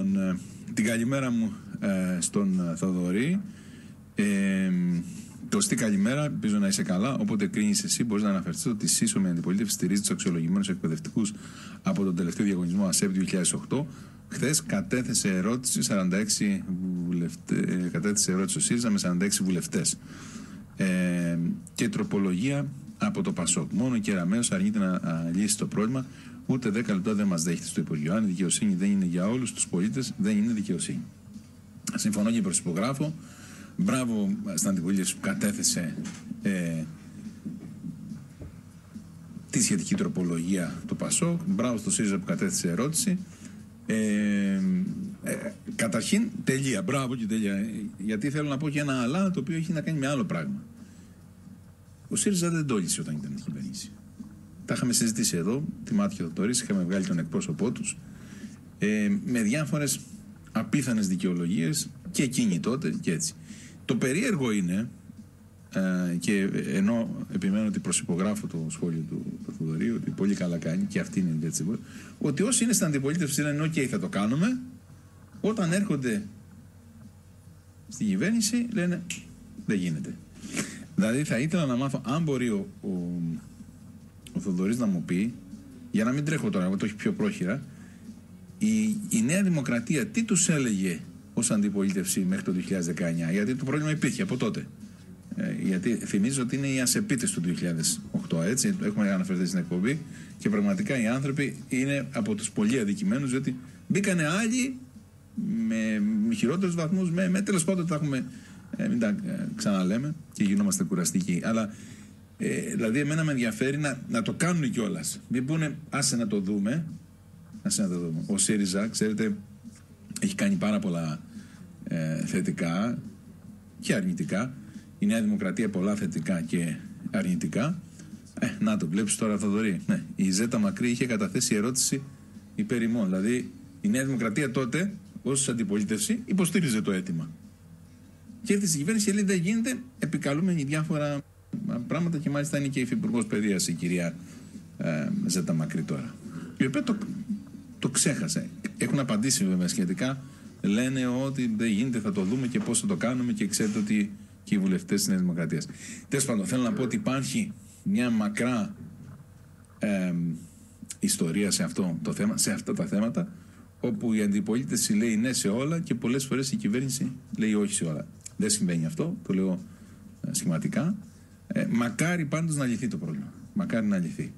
Λοιπόν, την καλημέρα μου στον Θοδωρή. Τοστή καλημέρα, ελπίζω να είσαι καλά. Όποτε κρίνεις εσύ, μπορείς να αναφερθείς ότι η σύσσωμη αντιπολίτευση στηρίζει τους αξιολογημένους εκπαιδευτικούς από τον τελευταίο διαγωνισμό ΑΣΕΠ 2008. Χθες κατέθεσε ερώτηση 46 κατέθεσε ερώτηση ο ΣΥΡΙΖΑ με 46 βουλευτές. Και τροπολογία από το ΠΑΣΟΚ. Μόνο ο Κεραμέως αρνείται να λύσει το πρόβλημα. Ούτε 10 λεπτά δεν μας δέχεται στο Υπουργείο. Αν η δικαιοσύνη δεν είναι για όλους τους πολίτες, δεν είναι δικαιοσύνη. Συμφωνώ και προσυπογράφω. Μπράβο στην αντιπολίτευση που κατέθεσε τη σχετική τροπολογία του ΠΑΣΟΚ. Μπράβο στο ΣΥΡΙΖΑ που κατέθεσε ερώτηση. Καταρχήν, τελεία. Μπράβο και τελεία. Γιατί θέλω να πω και ένα αλλά το οποίο έχει να κάνει με άλλο πράγμα. Ο ΣΥΡΙΖΑ δεν το λύσει όταν ήταν στην κυβέρνηση. Τα είχαμε συζητήσει εδώ, τη Μάτια Θοδωρής, είχαμε βγάλει τον εκπρόσωπό τους με διάφορες απίθανες δικαιολογίες και εκείνοι τότε και έτσι. Το περίεργο είναι, και ενώ επιμένω ότι προσυπογράφω το σχόλιο του Θοδωρή, ότι πολύ καλά κάνει και αυτή είναι έτσι, ότι όσοι είναι στην αντιπολίτευση λένε «ΟΚ, θα το κάνουμε», όταν έρχονται στην κυβέρνηση λένε «δεν γίνεται». Δηλαδή θα ήθελα να μάθω αν μπορεί ο Θοδωρής να μου πει, για να μην τρέχω τώρα, εγώ το έχει πιο πρόχειρα, η Νέα Δημοκρατία τι τους έλεγε ως αντιπολίτευση μέχρι το 2019, γιατί το πρόβλημα υπήρχε από τότε. Γιατί θυμίζω ότι είναι οι ασεπίτες του 2008, έτσι, έχουμε αναφερθεί στην εκπομπή, και πραγματικά οι άνθρωποι είναι από τους πολύ αδικημένους, διότι μπήκανε άλλοι με χειρότερους βαθμούς, με τέλος πάντων τα έχουμε, μην τα ξαναλέμε και γινόμαστε κουραστικοί. Αλλά δηλαδή εμένα με ενδιαφέρει να το κάνουν κιόλας. Μην πούνε άσε να το δούμε. Ο ΣΥΡΙΖΑ, ξέρετε, έχει κάνει πάρα πολλά θετικά και αρνητικά. Η Νέα Δημοκρατία πολλά θετικά και αρνητικά. Να το βλέπεις τώρα, Θοδωρή. Ναι, η Ζέτα Μακρύ είχε καταθέσει ερώτηση υπέρ ημών. Δηλαδή η Νέα Δημοκρατία τότε ως αντιπολίτευση υποστήριζε το αίτημα. Και έρθει στην κυβέρνηση και λέει δεν γίνεται, επικαλούμενοι διάφορα πράγματα, και μάλιστα είναι και η Υφυπουργός Παιδείας η κυρία Ζέτα Μακρύ τώρα, η οποία το ξέχασε. Έχουν απαντήσει βέβαια σχετικά, λένε ότι δεν γίνεται, θα το δούμε και πώς θα το κάνουμε, και ξέρετε ότι και οι βουλευτές της Νέας Δημοκρατίας. Τέλος πάντων, θέλω να πω ότι υπάρχει μια μακρά ιστορία σε αυτό το θέμα, σε αυτά τα θέματα, όπου η αντιπολίτευση λέει ναι σε όλα και πολλές φορές η κυβέρνηση λέει όχι σε όλα. Δεν συμβαίνει αυτό, το λέω σχηματικά. Μακάρι πάντως να λυθεί το πρόβλημα. Μακάρι να λυθεί.